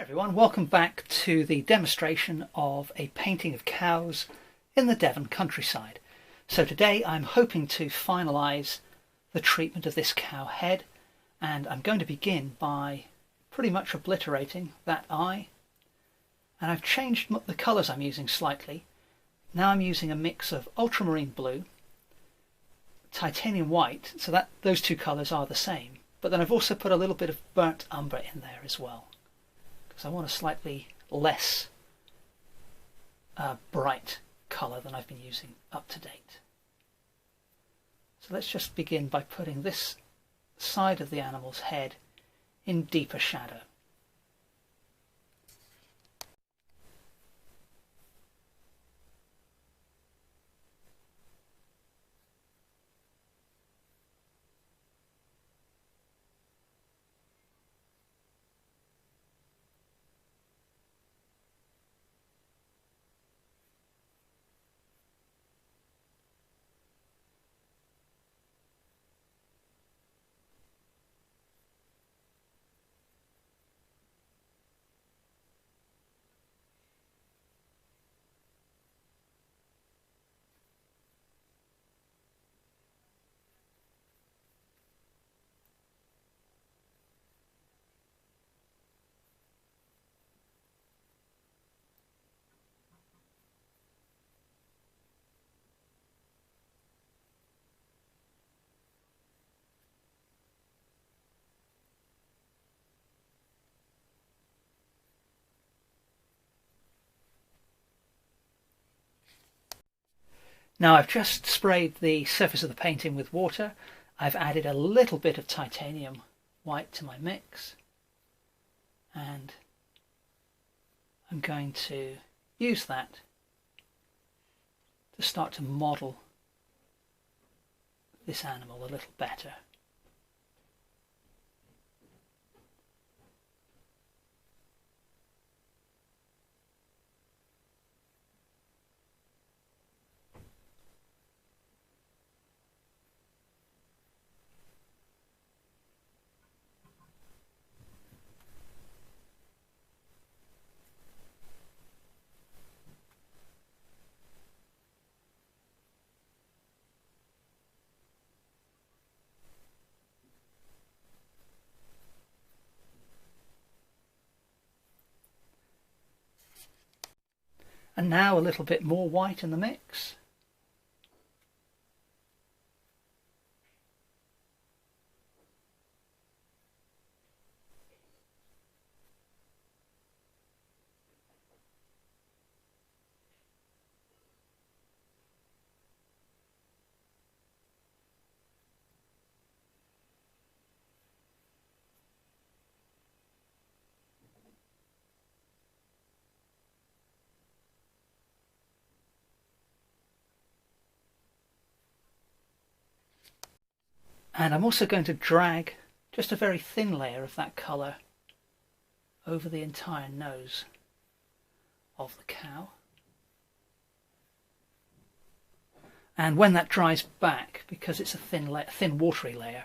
Everyone, welcome back to the demonstration of a painting of cows in the Devon countryside. So today I'm hoping to finalise the treatment of this cow head, and I'm going to begin by pretty much obliterating that eye. And I've changed the colours I'm using slightly. Now I'm using a mix of ultramarine blue, titanium white, so that those two colours are the same, but then I've also put a little bit of burnt umber in there as well, because I want a slightly less bright colour than I've been using up to date. So let's just begin by putting this side of the animal's head in deeper shadow. Now I've just sprayed the surface of the painting with water. I've added a little bit of titanium white to my mix, and I'm going to use that to start to model this animal a little better. And now a little bit more white in the mix. And I'm also going to drag just a very thin layer of that colour over the entire nose of the cow. And when that dries back, because it's a thin watery layer,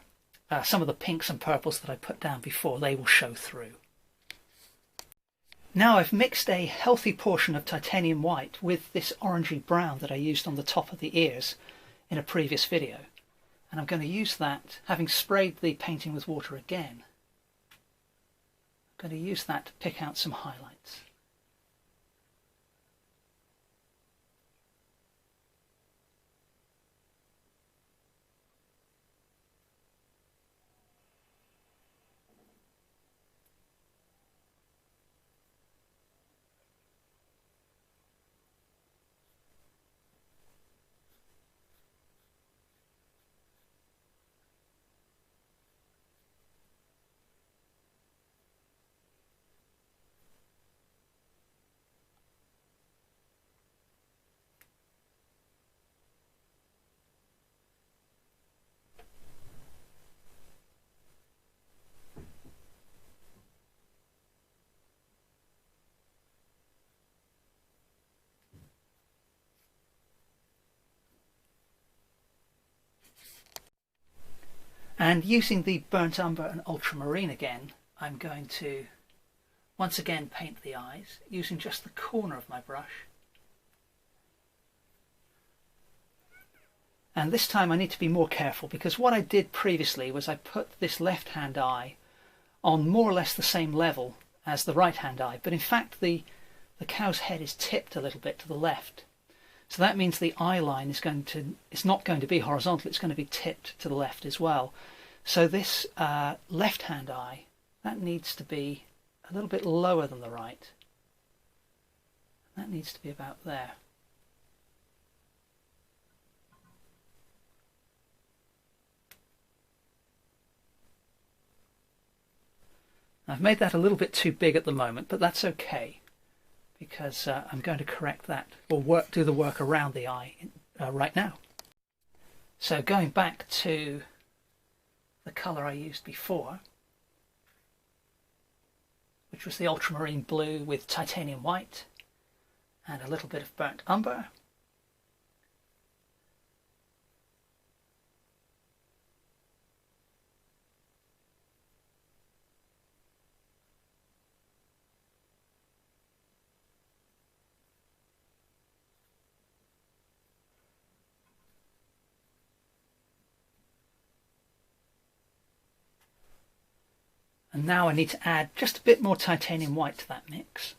some of the pinks and purples that I put down before, they will show through. Now I've mixed a healthy portion of titanium white with this orangey brown that I used on the top of the ears in a previous video. And I'm going to use that, having sprayed the painting with water again, I'm going to use that to pick out some highlights. And using the burnt umber and ultramarine again, I'm going to once again paint the eyes using just the corner of my brush. And this time I need to be more careful, because what I did previously was I put this left hand eye on more or less the same level as the right hand eye, but in fact the cow's head is tipped a little bit to the left. So that means the eye line is not going to be horizontal, it's going to be tipped to the left as well. So this left hand eye, that needs to be a little bit lower than the right. That needs to be about there. I've made that a little bit too big at the moment, but that's okay, because I'm going to correct that, or do the work around the eye right now. So going back to the colour I used before, which was the ultramarine blue with titanium white and a little bit of burnt umber. And now I need to add just a bit more titanium white to that mix.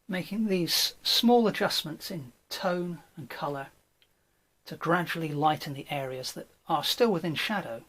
Making these small adjustments in tone and colour to gradually lighten the areas that are still within shadow.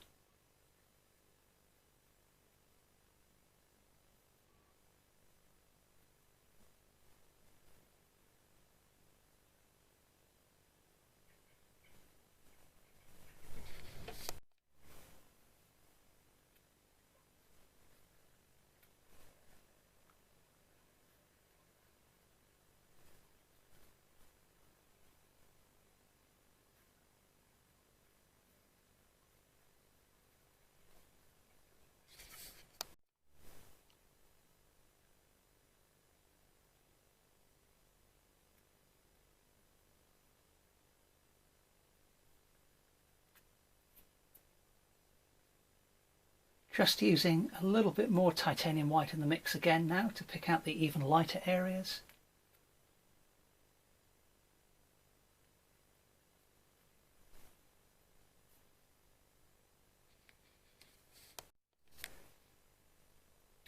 Just using a little bit more titanium white in the mix again now to pick out the even lighter areas.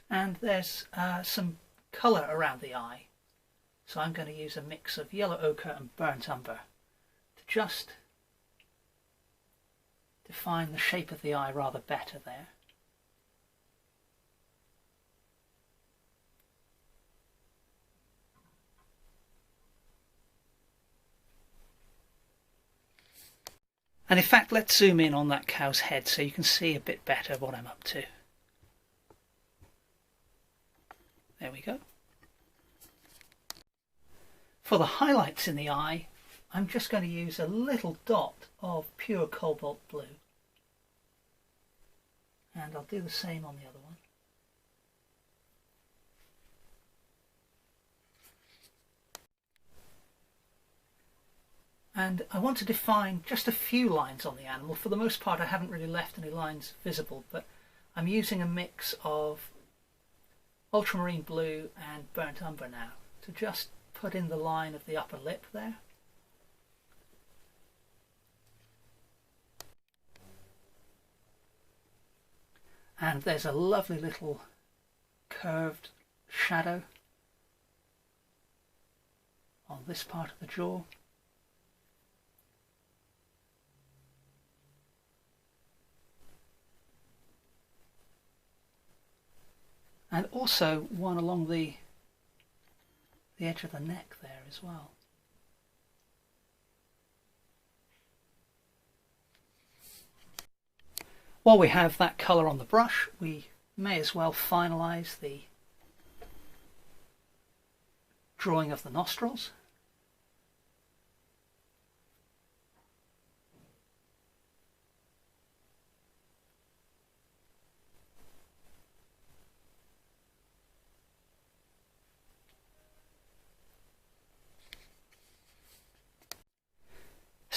And there's some colour around the eye, so I'm going to use a mix of yellow ochre and burnt umber to just define the shape of the eye rather better there. And in fact, let's zoom in on that cow's head so you can see a bit better what I'm up to. There we go. For the highlights in the eye, I'm just going to use a little dot of pure cobalt blue. And I'll do the same on the other one. And I want to define just a few lines on the animal. For the most part, I haven't really left any lines visible, but I'm using a mix of ultramarine blue and burnt umber now to just put in the line of the upper lip there. And there's a lovely little curved shadow on this part of the jaw. And also one along the edge of the neck there as well. While we have that colour on the brush, we may as well finalise the drawing of the nostrils.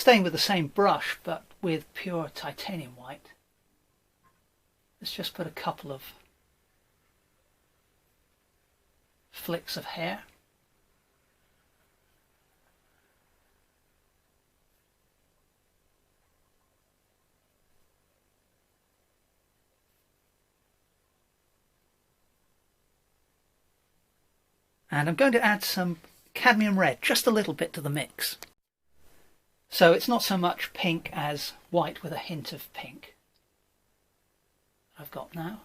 Staying with the same brush but with pure titanium white, let's just put a couple of flicks of hair. And I'm going to add some cadmium red, just a little bit, to the mix. So it's not so much pink as white with a hint of pink. I've got now.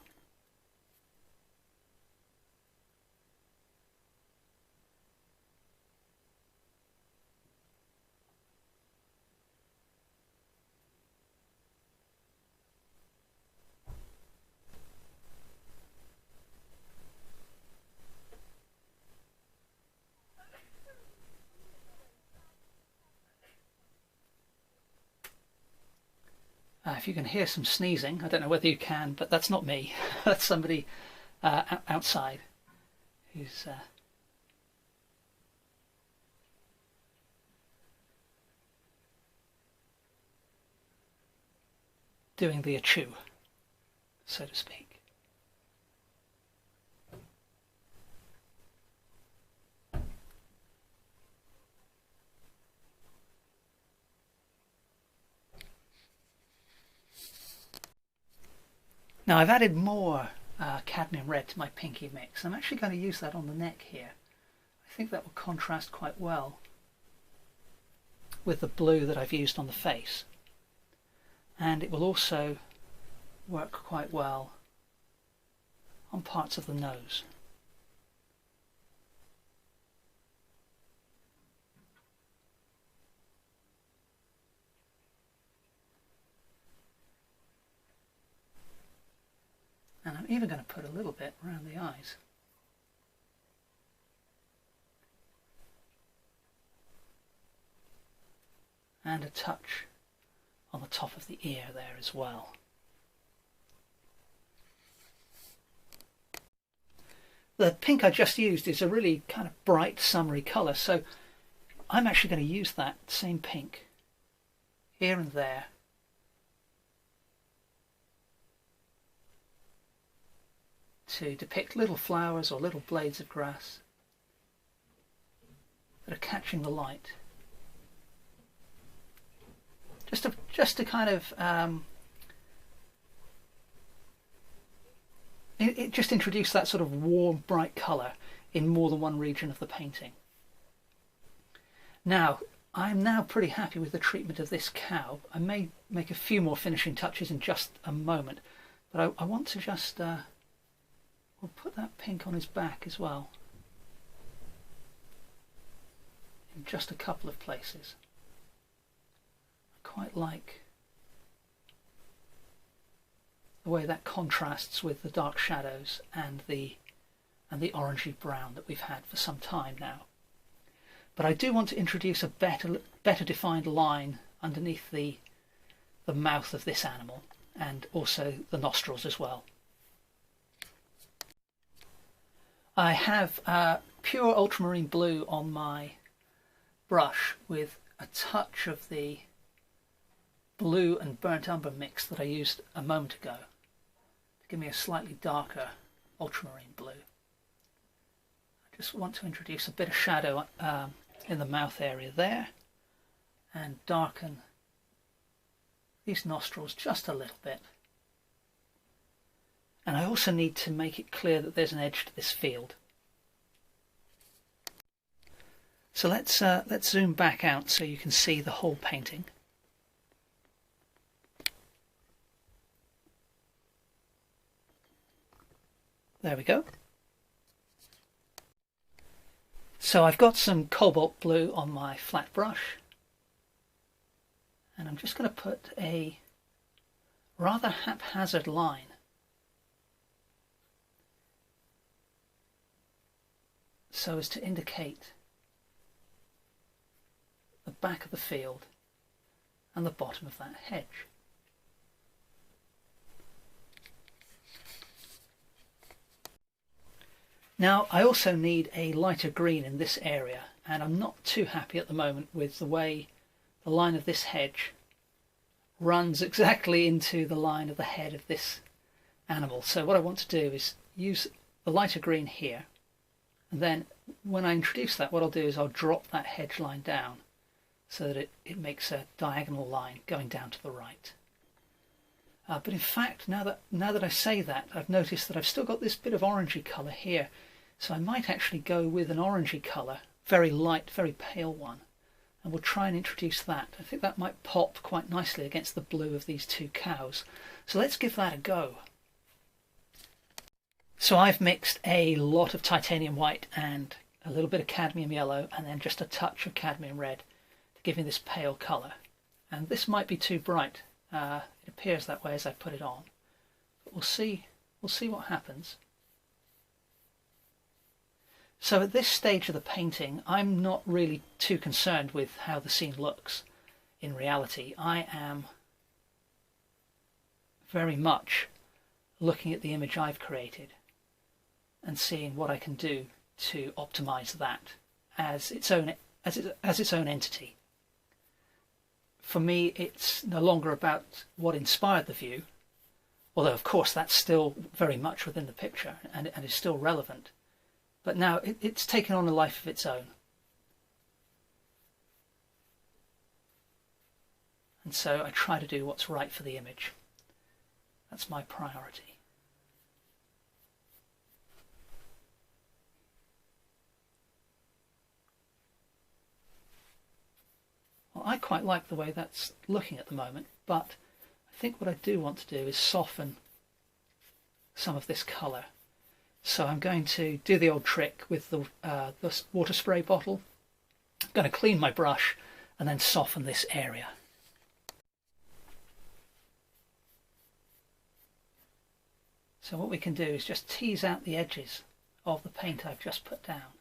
If you can hear some sneezing, I don't know whether you can, but that's not me. That's somebody outside who's doing the achoo, so to speak. Now I've added more cadmium red to my pinky mix. I'm actually going to use that on the neck here. I think that will contrast quite well with the blue that I've used on the face. And it will also work quite well on parts of the nose. And I'm even going to put a little bit around the eyes. And a touch on the top of the ear there as well. The pink I just used is a really kind of bright summery colour, so I'm actually going to use that same pink here and there to depict little flowers or little blades of grass that are catching the light. Just to kind of it just introduce that sort of warm, bright colour in more than one region of the painting. Now, I'm now pretty happy with the treatment of this cow. I may make a few more finishing touches in just a moment, but I want to just we'll put that pink on his back as well, in just a couple of places. I quite like the way that contrasts with the dark shadows and the orangey brown that we've had for some time now. But I do want to introduce a better defined line underneath the mouth of this animal, and also the nostrils as well. I have pure ultramarine blue on my brush with a touch of the blue and burnt umber mix that I used a moment ago to give me a slightly darker ultramarine blue. I just want to introduce a bit of shadow in the mouth area there and darken these nostrils just a little bit. And I also need to make it clear that there's an edge to this field. So let's zoom back out so you can see the whole painting. There we go. So I've got some cobalt blue on my flat brush, and I'm just going to put a rather haphazard line so as to indicate the back of the field and the bottom of that hedge. Now I also need a lighter green in this area, and I'm not too happy at the moment with the way the line of this hedge runs exactly into the line of the head of this animal. So what I want to do is use the lighter green here, and then when I introduce that, what I'll do is I'll drop that hedge line down so that it makes a diagonal line going down to the right. But in fact, now that I say that, I've noticed that I've still got this bit of orangey colour here, so I might actually go with an orangey colour, very light, very pale one, and we'll try and introduce that. I think that might pop quite nicely against the blue of these two cows. So let's give that a go. So I've mixed a lot of titanium white and a little bit of cadmium yellow and then just a touch of cadmium red to give me this pale colour. And this might be too bright. It appears that way as I put it on. But we'll see what happens. So at this stage of the painting, I'm not really too concerned with how the scene looks in reality. I am very much looking at the image I've created and seeing what I can do to optimize that as its own entity. For me, it's no longer about what inspired the view, although of course that's still very much within the picture and is still relevant. But now it's taken on a life of its own. And so I try to do what's right for the image. That's my priority. Well, I quite like the way that's looking at the moment, but I think what I do want to do is soften some of this colour. So I'm going to do the old trick with the water spray bottle. I'm going to clean my brush and then soften this area. So what we can do is just tease out the edges of the paint I've just put down,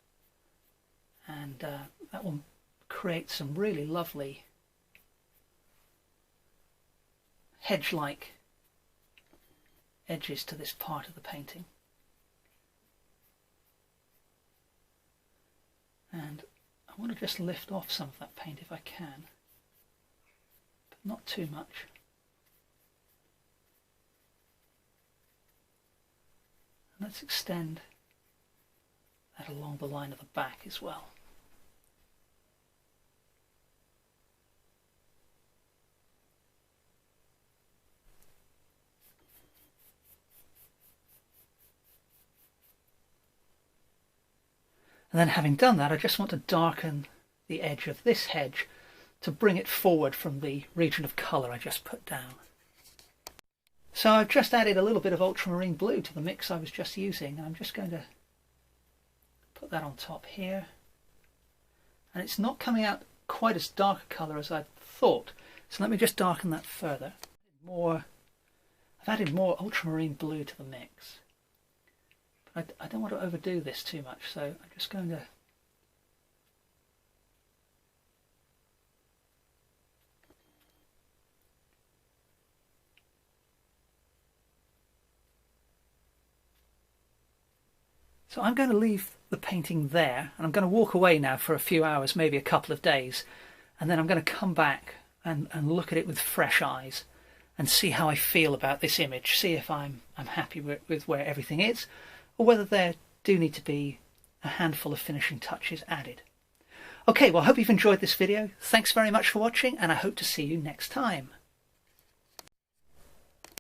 and that will create some really lovely hedge-like edges to this part of the painting. And I want to just lift off some of that paint if I can, but not too much. And let's extend that along the line of the back as well. And then having done that, I just want to darken the edge of this hedge to bring it forward from the region of colour I just put down. So I've just added a little bit of ultramarine blue to the mix I was just using. I'm just going to put that on top here. And it's not coming out quite as dark a colour as I thought. So let me just darken that further. I've added more ultramarine blue to the mix. I don't want to overdo this too much, so I'm just going to leave the painting there, and I'm going to walk away now for a few hours, maybe a couple of days, and then I'm going to come back and look at it with fresh eyes and see how I feel about this image, see if I'm happy with where everything is, or whether there do need to be a handful of finishing touches added. Okay, well, I hope you've enjoyed this video. Thanks very much for watching, and I hope to see you next time.